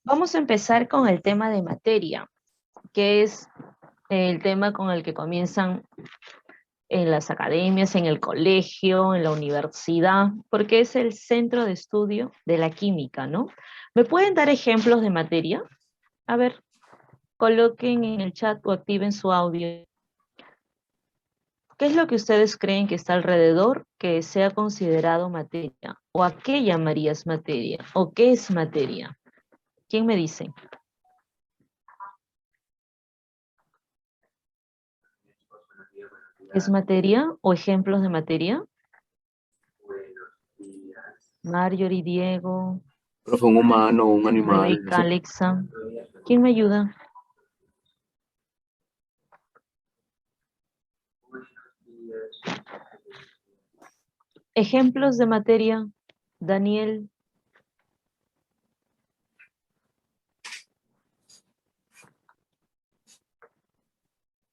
Vamos a empezar con el tema de materia, que es el tema con el que comienzan en las academias, en el colegio, en la universidad, porque es el centro de estudio de la química, ¿no? ¿Me pueden dar ejemplos de materia? A ver, coloquen en el chat o activen su audio. ¿Qué es lo que ustedes creen que está alrededor que sea considerado materia? ¿O a qué llamarías materia? ¿O qué es materia? ¿Quién me dice? ¿Es materia o ejemplos de materia? Marjorie, Diego, Profe, un humano, un animal, no Rebeca, sé. Alexa. ¿Quién me ayuda? Ejemplos de materia. Daniel.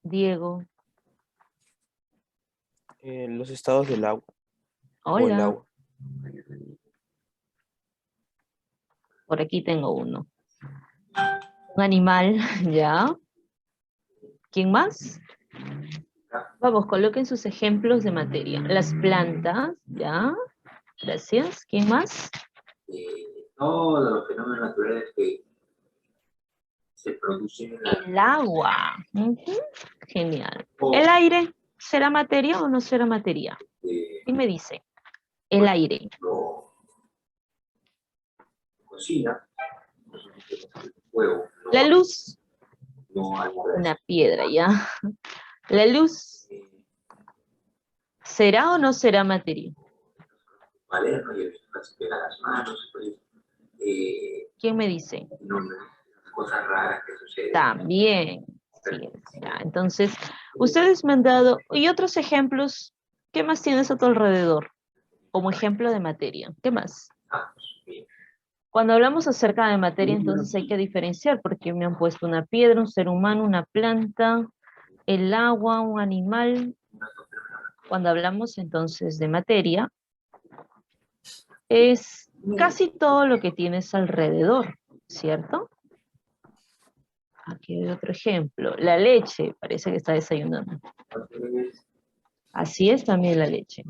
Diego. Los estados del agua o el Hola. agua. Por aquí tengo uno. Un animal, ¿ya? ¿Quién más? Vamos, coloquen sus ejemplos de materia. Las plantas, ¿ya? Gracias. ¿Quién más? Todos los fenómenos naturales que se producen en El agua. Genial. ¿El aire será materia o no será materia? ¿Quién me dice? El aire. cocina, fuego, La luz. no hay Una piedra, ¿ya? La luz. ¿Será o no será materia? cuaderno y el se pega las manos, pues, ¿Quién me dice? no, cosas raras que suceden. También. Sí, ya. Entonces, ustedes me han dado, y otros ejemplos, ¿qué más tienes a tu alrededor? Como ejemplo de materia. ¿Qué más? Cuando hablamos acerca de materia, entonces hay que diferenciar, porque me han puesto una piedra, un ser humano, una planta, el agua, un animal. Cuando hablamos entonces de materia, es casi todo lo que tienes alrededor, ¿cierto? Aquí hay otro ejemplo. La leche, parece que está desayunando. Así es también la leche.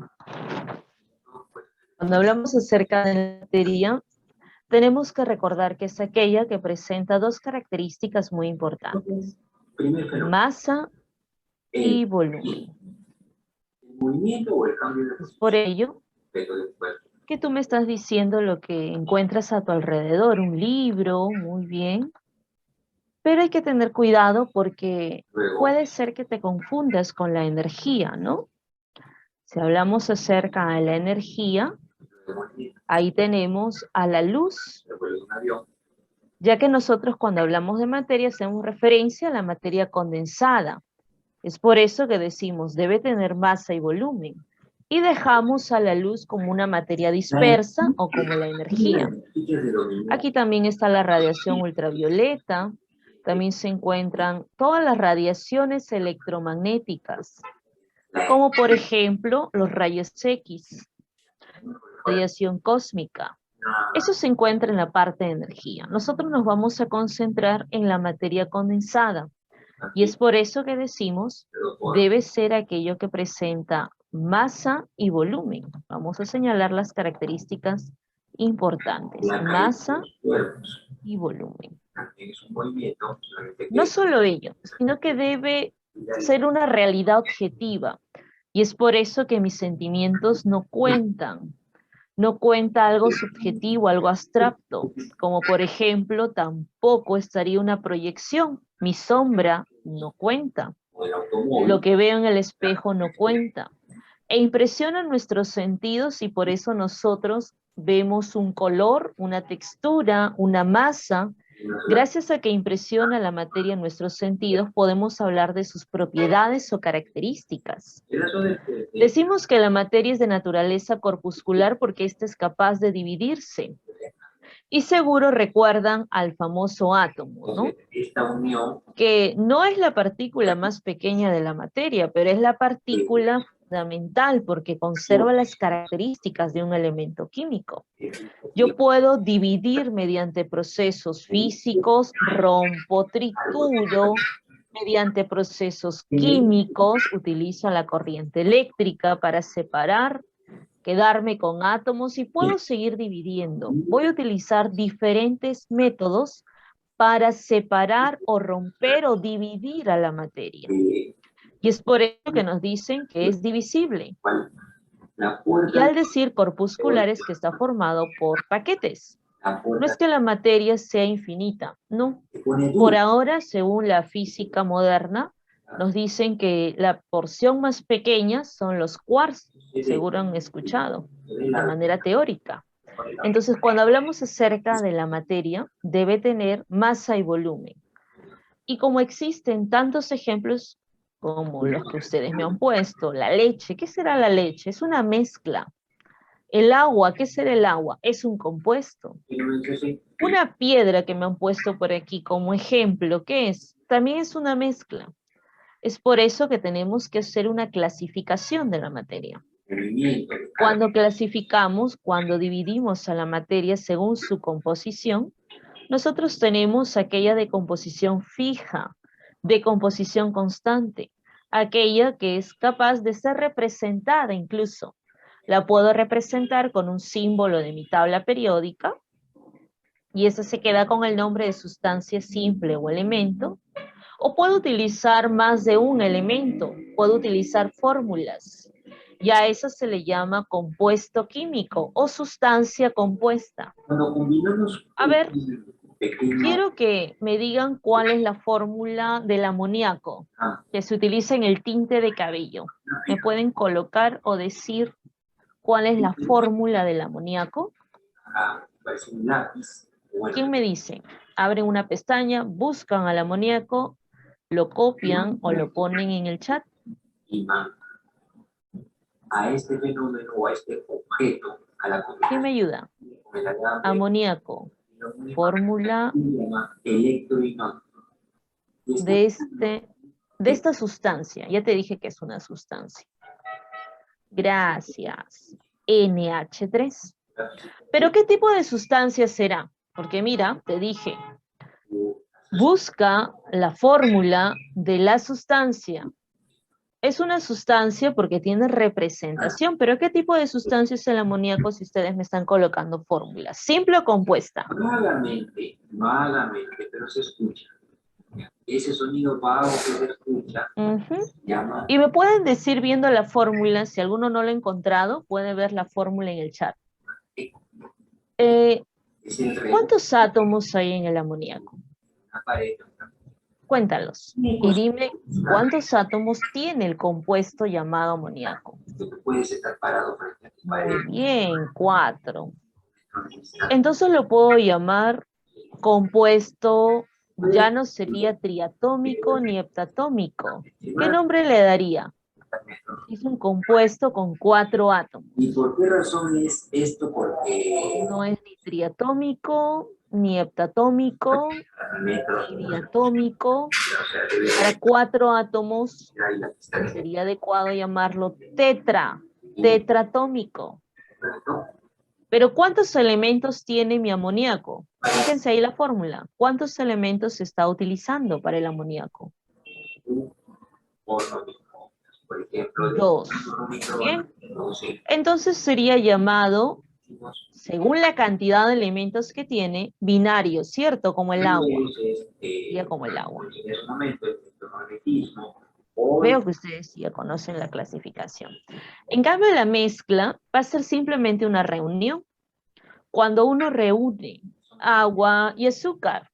Cuando hablamos acerca de materia, tenemos que recordar que es aquella que presenta dos características muy importantes. Masa y volumen. El movimiento o el cambio de Es por ello del cuerpo. que tú me estás diciendo lo que encuentras a tu alrededor, un libro, muy bien, pero hay que tener cuidado porque Luego, puede ser que te confundas con la energía, ¿no? Si hablamos acerca de la energía, ahí tenemos a la luz, un avión, ya que nosotros cuando hablamos de materia hacemos referencia a la materia condensada. Es por eso que decimos debe tener masa y volumen. Y dejamos a la luz como una materia dispersa o como la energía. Aquí también está la radiación ultravioleta, también se encuentran todas las radiaciones electromagnéticas, como por ejemplo los rayos X, radiación cósmica. Eso se encuentra en la parte de energía. Nosotros nos vamos a concentrar en la materia condensada, y es por eso que decimos debe ser aquello que presenta masa y volumen. Vamos a señalar las características importantes, masa y volumen. es un movimiento, solamente No que solo ello, sino que debe ser una realidad objetiva. Y es por eso que mis sentimientos no cuentan. No cuenta algo subjetivo, algo abstracto, como por ejemplo, tampoco estaría una proyección. Mi sombra no cuenta. el automóvil, Lo que veo en el espejo no cuenta. E impresionan nuestros sentidos y por eso nosotros vemos un color, una textura, una masa. Gracias a que impresiona la materia en nuestros sentidos, podemos hablar de sus propiedades o características. Decimos que la materia es de naturaleza corpuscular porque ésta es capaz de dividirse. Y seguro recuerdan al famoso átomo, ¿no? esta unión Que no es la partícula más pequeña de la materia, pero es la partícula fundamental porque conserva las características de un elemento químico. Yo puedo dividir mediante procesos físicos, rompo, trituro, mediante procesos químicos, utilizo la corriente eléctrica para separar, quedarme con átomos y puedo seguir dividiendo. Voy a utilizar diferentes métodos para separar o romper o dividir a la materia. Y es por eso que nos dicen que es divisible. Y al decir corpuscular es que está formado por paquetes. No es que la materia sea infinita, no. Por ahora, según la física moderna, nos dicen que la porción más pequeña son los quarks, seguro han escuchado, de manera teórica. Entonces, cuando hablamos acerca de la materia, debe tener masa y volumen. Y como existen tantos ejemplos como los que ustedes me han puesto, la leche, ¿qué será la leche? Es una mezcla. El agua, ¿qué será el agua? Es un compuesto. Una piedra que me han puesto por aquí como ejemplo, ¿qué es? También es una mezcla. Es por eso que tenemos que hacer una clasificación de la materia. Cuando clasificamos, cuando dividimos a la materia según su composición, nosotros tenemos aquella de composición fija, de composición constante, aquella que es capaz de ser representada incluso. La puedo representar con un símbolo de mi tabla periódica, y esa se queda con el nombre de sustancia simple o elemento, o puedo utilizar más de un elemento, puedo utilizar fórmulas, y a eso se le llama compuesto químico o sustancia compuesta. A ver, quiero que me digan cuál es la fórmula del amoníaco que se utiliza en el tinte de cabello. ¿Me pueden colocar o decir cuál es la fórmula del amoníaco? ¿Quién me dice? Abren una pestaña, buscan al amoníaco, lo copian o lo ponen en el chat. A este fenómeno o a este objeto, a la combinación. ¿Quién me ayuda? Amoníaco. Fórmula de esta sustancia. Ya te dije que es una sustancia. Gracias. NH3. ¿Pero qué tipo de sustancia será? Porque mira, te dije, busca la fórmula de la sustancia. Es una sustancia porque tiene representación, pero ¿qué tipo de sustancia es el amoníaco si ustedes me están colocando fórmulas? ¿Simple o compuesta? Vagamente, pero se escucha. Ese sonido vago que se escucha, llama... Y me pueden decir viendo la fórmula, si alguno no lo ha encontrado, puede ver la fórmula en el chat. ¿Cuántos átomos hay en el amoníaco? Cuéntalos y dime cuántos átomos tiene el compuesto llamado amoníaco. Muy bien, 4. Entonces lo puedo llamar compuesto, ya no sería triatómico ni heptatómico. ¿Qué nombre le daría? Es un compuesto con 4 átomos. ¿Y por qué razón es esto? Porque no es ni triatómico, ni heptatómico, ni diatómico. Para 4 átomos sería adecuado llamarlo tetratómico. Pero ¿cuántos elementos tiene mi amoníaco? Fíjense ahí la fórmula. ¿Cuántos elementos se está utilizando para el amoníaco? 2. Bien. Entonces sería llamado, según la cantidad de elementos que tiene, binario, ¿cierto? Como el agua. Sería como el agua. Veo que ustedes ya conocen la clasificación. En cambio, la mezcla va a ser simplemente una reunión. Cuando uno reúne agua y azúcar,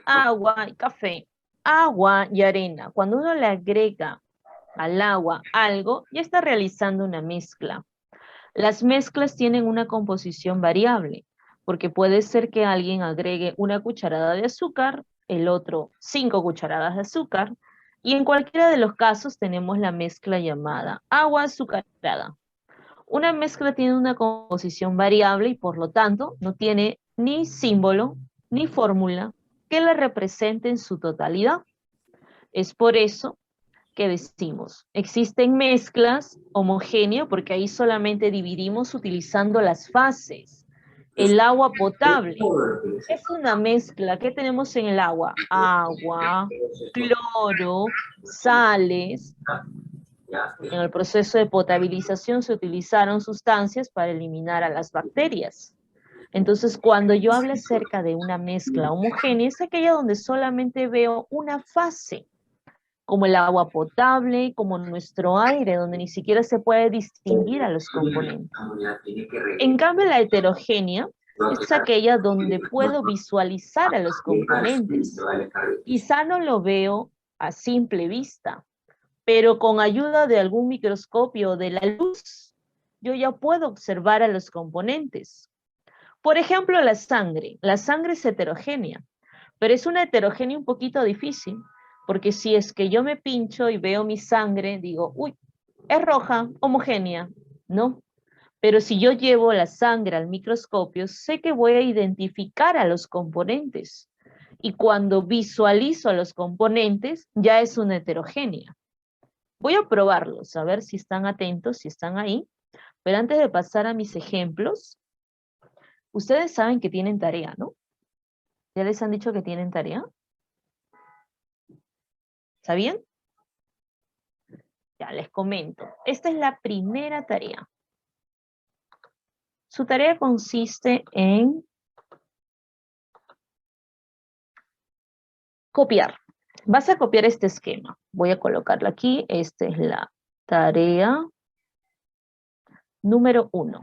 agua y café, agua y arena, cuando uno le agrega al agua algo, ya está realizando una mezcla. Las mezclas tienen una composición variable, porque puede ser que alguien agregue 1 cucharada de azúcar, el otro 5 cucharadas de azúcar, y en cualquiera de los casos tenemos la mezcla llamada agua azucarada. Una mezcla tiene una composición variable y por lo tanto no tiene ni símbolo ni fórmula que la represente en su totalidad. Es por eso ¿qué decimos? Existen mezclas homogéneas porque ahí solamente dividimos utilizando las fases. El agua potable es una mezcla. ¿Qué tenemos en el agua? Agua, cloro, sales. En el proceso de potabilización se utilizaron sustancias para eliminar a las bacterias. Entonces, cuando yo hablo acerca de una mezcla homogénea, es aquella donde solamente veo una fase, como el agua potable, como nuestro aire, donde ni siquiera se puede distinguir a los componentes. En cambio, la heterogénea es aquella donde puedo visualizar a los componentes. Quizá no lo veo a simple vista, pero con ayuda de algún microscopio o de la luz, yo ya puedo observar a los componentes. Por ejemplo, la sangre. La sangre es heterogénea, pero es una heterogénea un poquito difícil, porque si es que yo me pincho y veo mi sangre, digo, uy, es roja, homogénea, ¿no? Pero si yo llevo la sangre al microscopio, sé que voy a identificar a los componentes. Y cuando visualizo a los componentes, ya es una heterogénea. Voy a probarlos, a ver si están atentos, si están ahí. Pero antes de pasar a mis ejemplos, ustedes saben que tienen tarea, ¿no? ¿Ya les han dicho que tienen tarea? ¿Sabían? Ya les comento. Esta es la primera tarea. Su tarea consiste en copiar. Vas a copiar este esquema. Voy a colocarlo aquí. Esta es la tarea número 1.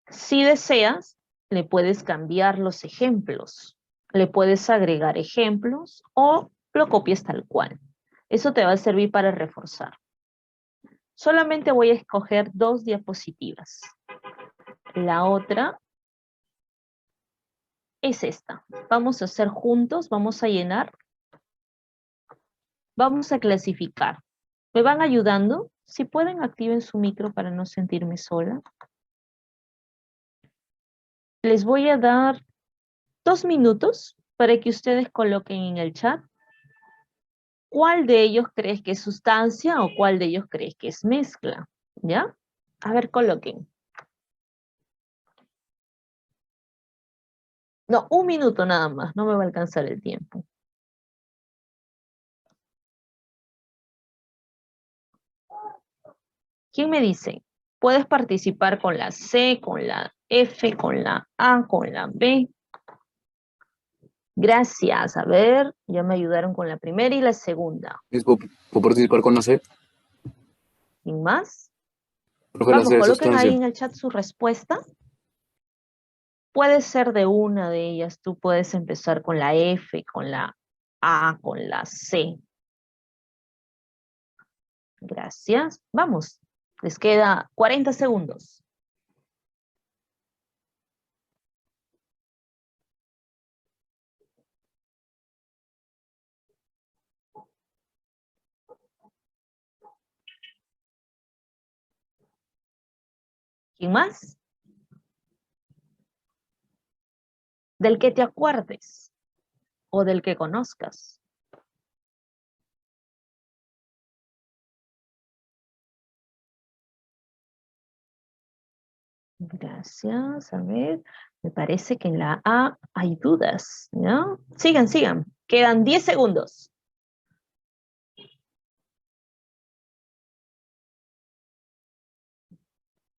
Si deseas, le puedes cambiar los ejemplos. Le puedes agregar ejemplos o lo copias tal cual. Eso te va a servir para reforzar. Solamente voy a escoger 2 diapositivas. La otra es esta. Vamos a hacer juntos, vamos a llenar. Vamos a clasificar. ¿Me van ayudando? Si pueden, activen su micro para no sentirme sola. Les voy a dar 2 minutos para que ustedes coloquen en el chat cuál de ellos crees que es sustancia o cuál de ellos crees que es mezcla. ¿Ya? A ver, coloquen. No, 1 minuto nada más, no me va a alcanzar el tiempo. ¿Quién me dice? Puedes participar con la C, con la F, con la A, con la B. Gracias. A ver, ya me ayudaron con la primera y la segunda. ¿Puedo participar con la C? ¿Sin más? Profe, Vamos, la C de coloquen ahí sustancia. en el chat su respuesta. Puede ser de una de ellas. Tú puedes empezar con la F, con la A, con la C. Gracias. Vamos. Les queda 40 segundos. ¿Quién más? Del que te acuerdes o del que conozcas. Gracias. A ver, me parece que en la A hay dudas, ¿no? Sigan, sigan. Quedan 10 segundos.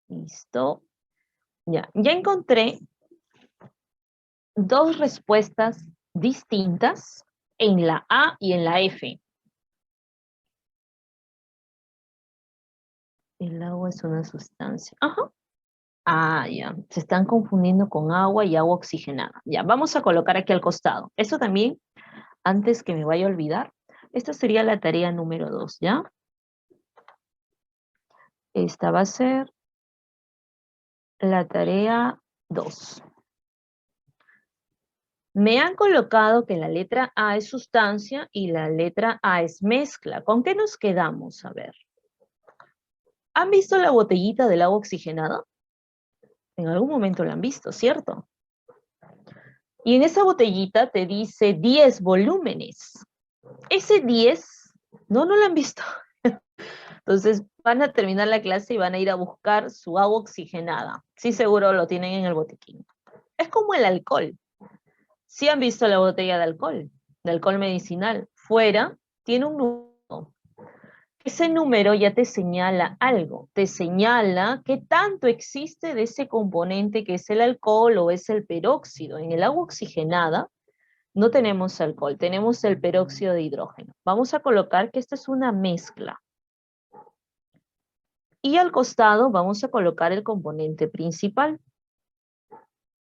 Listo. Ya encontré 2 respuestas distintas en la A y en la F. El agua es una sustancia. Ajá. Ah, ya. Se están confundiendo con agua y agua oxigenada. Ya, vamos a colocar aquí al costado. Eso también, antes que me vaya a olvidar, esta sería la tarea número 2, ¿ya? Esta va a ser la tarea 2. Me han colocado que la letra A es sustancia y la letra A es mezcla. ¿Con qué nos quedamos? A ver. ¿Han visto la botellita del agua oxigenada? En algún momento la han visto, ¿cierto? Y en esa botellita te dice 10 volúmenes. Ese 10 No, no lo han visto. Entonces van a terminar la clase y van a ir a buscar su agua oxigenada. Sí, seguro lo tienen en el botiquín. Es como el alcohol. Sí han visto la botella de alcohol medicinal. Fuera tiene un número. Ese número ya te señala algo. Te señala qué tanto existe de ese componente que es el alcohol o es el peróxido. En el agua oxigenada no tenemos alcohol, tenemos el peróxido de hidrógeno. Vamos a colocar que esta es una mezcla. Y al costado vamos a colocar el componente principal.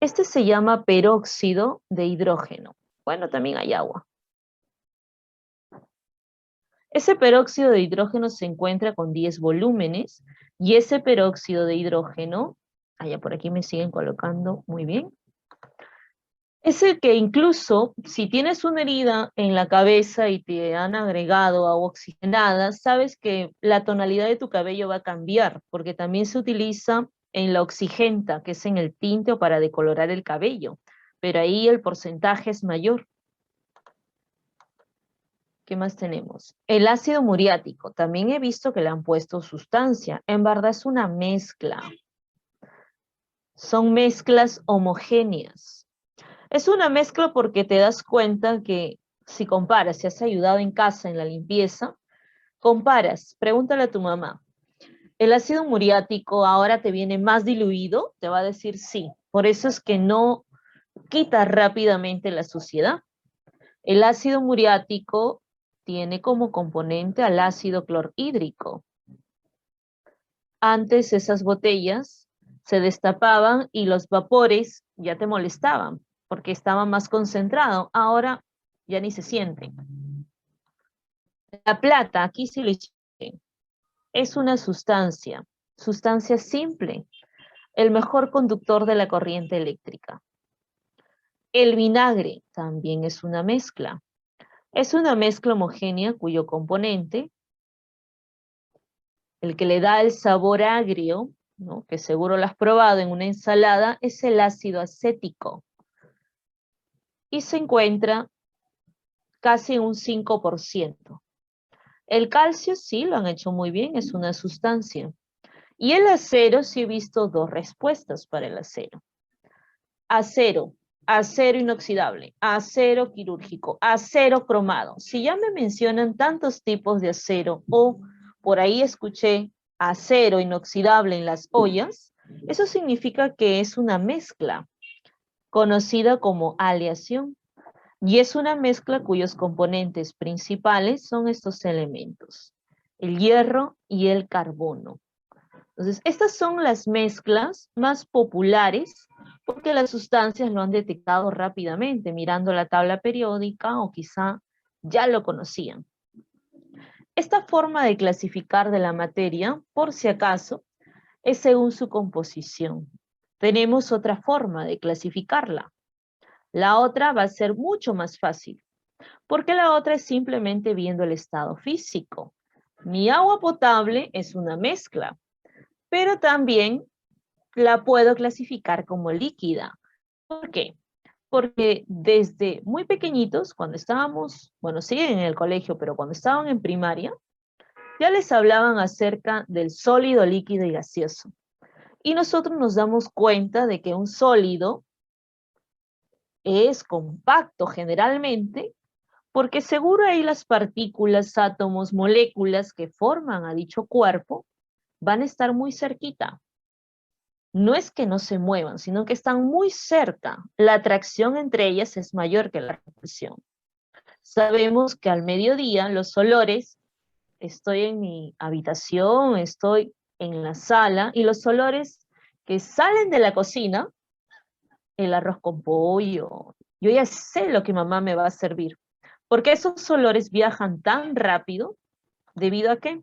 Este se llama peróxido de hidrógeno. Bueno, también hay agua. Ese peróxido de hidrógeno se encuentra con 10 volúmenes y ese peróxido de hidrógeno, allá por aquí me siguen colocando muy bien, es el que incluso si tienes una herida en la cabeza y te han agregado agua oxigenada, sabes que la tonalidad de tu cabello va a cambiar, porque también se utiliza en la oxigenta, que es en el tinte o para decolorar el cabello, pero ahí el porcentaje es mayor. ¿Qué más tenemos? El ácido muriático, también he visto que le han puesto sustancia, en verdad es una mezcla. Son mezclas homogéneas. Es una mezcla porque te das cuenta que si comparas, si has ayudado en casa en la limpieza, comparas, pregúntale a tu mamá, ¿el ácido muriático ahora te viene más diluido? Te va a decir sí. Por eso es que no quita rápidamente la suciedad. El ácido muriático tiene como componente al ácido clorhídrico. Antes esas botellas se destapaban y los vapores ya te molestaban porque estaba más concentrado. Ahora ya ni se siente. La plata, aquí sí lo hice, es una sustancia simple, el mejor conductor de la corriente eléctrica. El vinagre también es una mezcla. Es una mezcla homogénea cuyo componente, el que le da el sabor agrio, ¿no?, que seguro lo has probado en una ensalada, es el ácido acético. Y se encuentra casi en un 5%. El calcio sí lo han hecho muy bien, es una sustancia. Y el acero sí he visto dos respuestas para el acero. Acero, acero inoxidable, acero quirúrgico, acero cromado. Si ya me mencionan tantos tipos de acero o por ahí escuché acero inoxidable en las ollas, eso significa que es una mezcla conocida como aleación. Y es una mezcla cuyos componentes principales son estos elementos, el hierro y el carbono. Entonces, estas son las mezclas más populares porque las sustancias lo han detectado rápidamente mirando la tabla periódica o quizá ya lo conocían. Esta forma de clasificar de la materia, por si acaso, es según su composición. Tenemos otra forma de clasificarla. La otra va a ser mucho más fácil, porque la otra es simplemente viendo el estado físico. Mi agua potable es una mezcla, pero también la puedo clasificar como líquida. ¿Por qué? Porque desde muy pequeñitos, cuando estábamos, bueno, siguen en el colegio, pero cuando estaban en primaria, ya les hablaban acerca del sólido, líquido y gaseoso. Y nosotros nos damos cuenta de que un sólido es compacto generalmente, porque seguro ahí las partículas, átomos, moléculas que forman a dicho cuerpo van a estar muy cerquita. No es que no se muevan, sino que están muy cerca. La atracción entre ellas es mayor que la repulsión. Sabemos que al mediodía los olores, estoy en mi habitación, estoy en la sala, y los olores que salen de la cocina, el arroz con pollo, yo ya sé lo que mamá me va a servir. Porque esos olores viajan tan rápido, ¿debido a qué?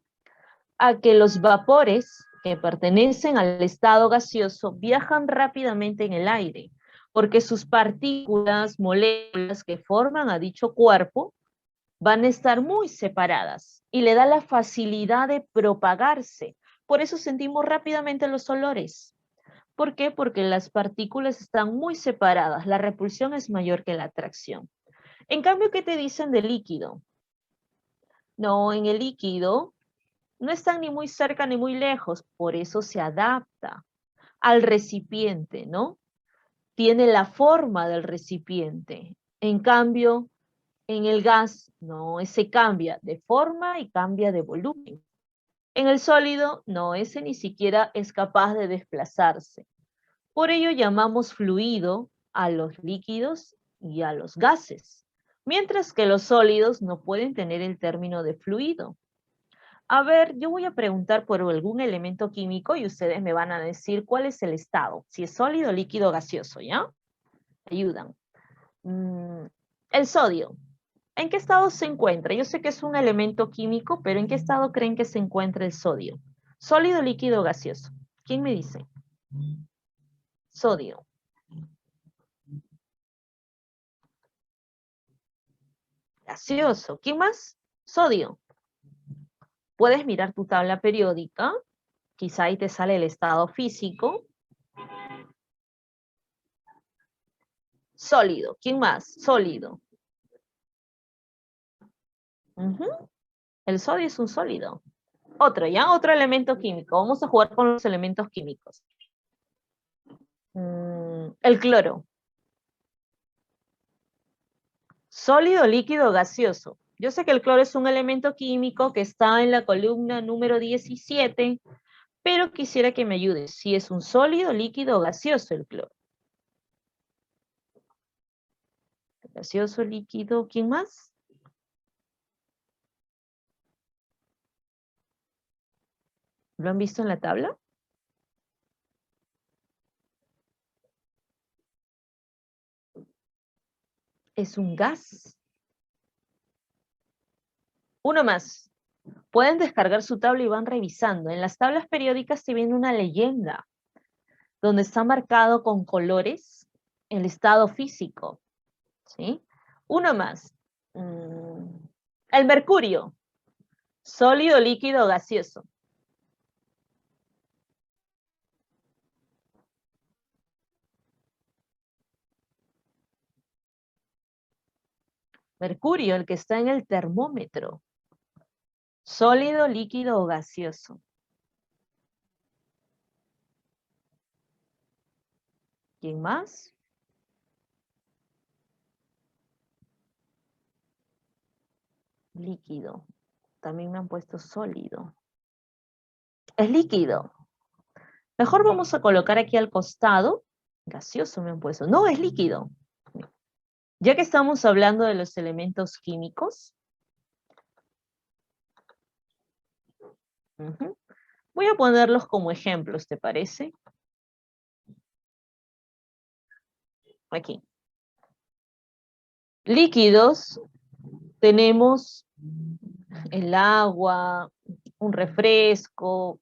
A que los vapores que pertenecen al estado gaseoso viajan rápidamente en el aire, porque sus partículas, moléculas que forman a dicho cuerpo van a estar muy separadas y le da la facilidad de propagarse. Por eso sentimos rápidamente los olores. ¿Por qué? Porque las partículas están muy separadas, la repulsión es mayor que la atracción. En cambio, ¿qué te dicen de líquido? No, en el líquido no están ni muy cerca ni muy lejos, por eso se adapta al recipiente, ¿no? Tiene la forma del recipiente. En cambio, en el gas, no, ese cambia de forma y cambia de volumen. En el sólido, no, ese ni siquiera es capaz de desplazarse. Por ello llamamos fluido a los líquidos y a los gases, mientras que los sólidos no pueden tener el término de fluido. A ver, yo voy a preguntar por algún elemento químico y ustedes me van a decir cuál es el estado, si es sólido, líquido, gaseoso, ¿ya? Ayudan. El sodio. ¿En qué estado se encuentra? Yo sé que es un elemento químico, pero ¿en qué estado creen que se encuentra el sodio? Sólido, líquido, gaseoso. ¿Quién me dice? Sodio. Gaseoso. ¿Quién más? Sodio. Puedes mirar tu tabla periódica. Quizá ahí te sale el estado físico. Sólido. ¿Quién más? Sólido. El sodio es un sólido. Otro, ¿ya? Otro elemento químico. Vamos a jugar con los elementos químicos. El cloro. Sólido, líquido, gaseoso. Yo sé que el cloro es un elemento químico que está en la columna número 17, pero quisiera que me ayudes. Si es un sólido, líquido o gaseoso el cloro. Gaseoso, líquido, ¿quién más? ¿Lo han visto en la tabla? Es un gas. Uno más. Pueden descargar su tabla y van revisando. En las tablas periódicas se viene una leyenda donde está marcado con colores el estado físico. ¿Sí? Uno más. El mercurio. Sólido, líquido, gaseoso. Mercurio, el que está en el termómetro. Sólido, líquido o gaseoso. ¿Quién más? Líquido. También me han puesto sólido. Es líquido. Mejor vamos a colocar aquí al costado. Gaseoso me han puesto. No, es líquido. Ya que estamos hablando de los elementos químicos. Voy a ponerlos como ejemplos, ¿te parece? Aquí. Líquidos. Tenemos el agua, un refresco,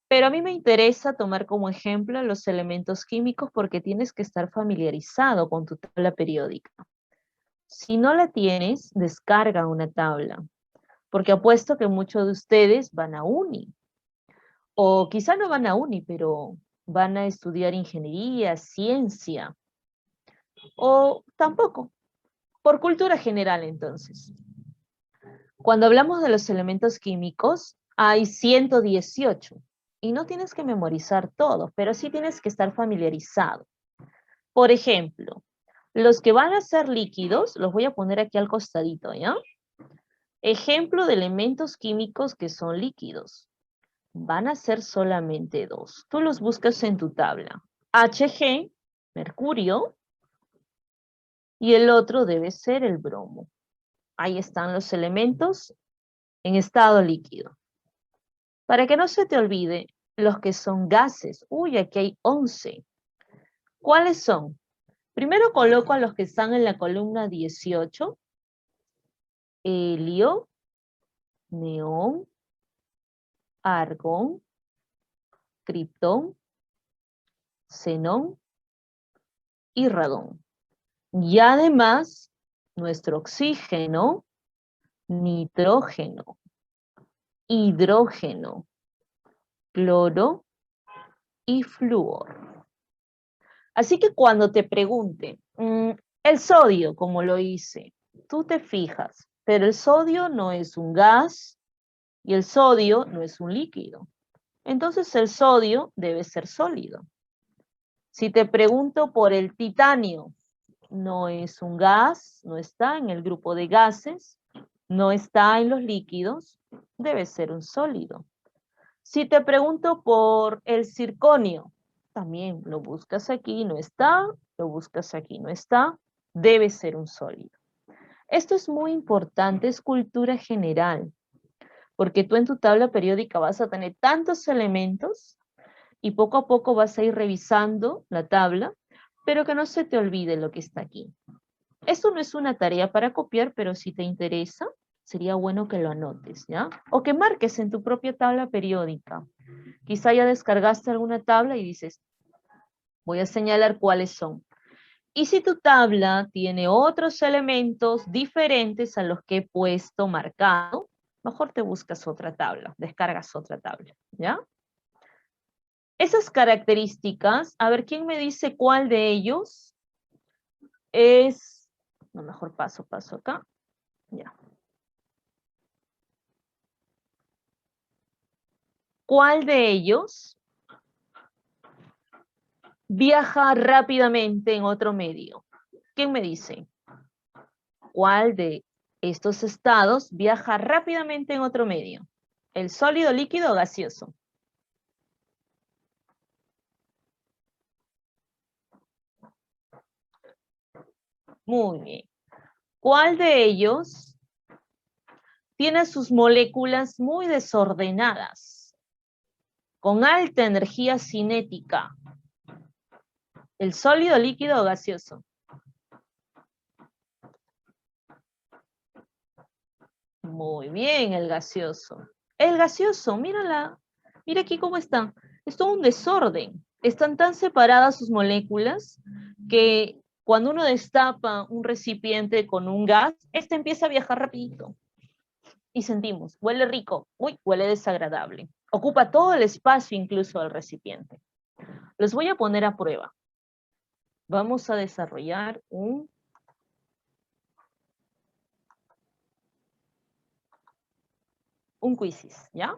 pero a mí me interesa tomar como ejemplo los elementos químicos porque tienes que estar familiarizado con tu tabla periódica. Si no la tienes, descarga una tabla, porque apuesto que muchos de ustedes van a uni, o quizá no van a uni, pero van a estudiar ingeniería, ciencia, o tampoco, por cultura general entonces. Cuando hablamos de los elementos químicos, hay 118 y no tienes que memorizar todo, pero sí tienes que estar familiarizado. Por ejemplo, los que van a ser líquidos, los voy a poner aquí al costadito, ¿ya? Ejemplo de elementos químicos que son líquidos. Van a ser solamente dos. Tú los buscas en tu tabla. Hg, mercurio, y el otro debe ser el bromo. Ahí están los elementos en estado líquido. Para que no se te olvide, los que son gases. Uy, aquí hay 11. ¿Cuáles son? Primero coloco a los que están en la columna 18. Helio, neón, argón, criptón, xenón y radón. Y además, nuestro oxígeno, nitrógeno, hidrógeno, cloro y flúor. Así que cuando te pregunten, el sodio, como lo hice, tú te fijas, Pero el sodio no es un gas y el sodio no es un líquido. Entonces el sodio debe ser sólido. Si te pregunto por el titanio, no es un gas, no está en el grupo de gases, no está en los líquidos, debe ser un sólido. Si te pregunto por el circonio, también lo buscas aquí, no está, lo buscas aquí, no está, debe ser un sólido. Esto es muy importante, es cultura general, porque tú en tu tabla periódica vas a tener tantos elementos y poco a poco vas a ir revisando la tabla, pero que no se te olvide lo que está aquí. Esto no es una tarea para copiar, pero si te interesa, sería bueno que lo anotes, ¿ya? O que marques en tu propia tabla periódica. Quizá ya descargaste alguna tabla y dices, voy a señalar cuáles son. Y si tu tabla tiene otros elementos diferentes a los que he puesto marcado, mejor te buscas otra tabla, descargas otra tabla, ¿ya? Esas características, a ver, ¿quién me dice cuál de ellos es? No, mejor paso acá. Ya. ¿Cuál de ellos viaja rápidamente en otro medio? ¿Quién me dice? ¿Cuál de estos estados viaja rápidamente en otro medio? ¿El sólido, líquido o gaseoso? Muy bien. ¿Cuál de ellos tiene sus moléculas muy desordenadas, con alta energía cinética? ¿El sólido, líquido o gaseoso? Muy bien, el gaseoso. El gaseoso, mira aquí cómo está. Es todo un desorden. Están tan separadas sus moléculas que cuando uno destapa un recipiente con un gas, este empieza a viajar rapidito. Y sentimos, huele rico, uy, huele desagradable. Ocupa todo el espacio incluso del recipiente. Los voy a poner a prueba. Vamos a desarrollar un quizzes, ¿ya?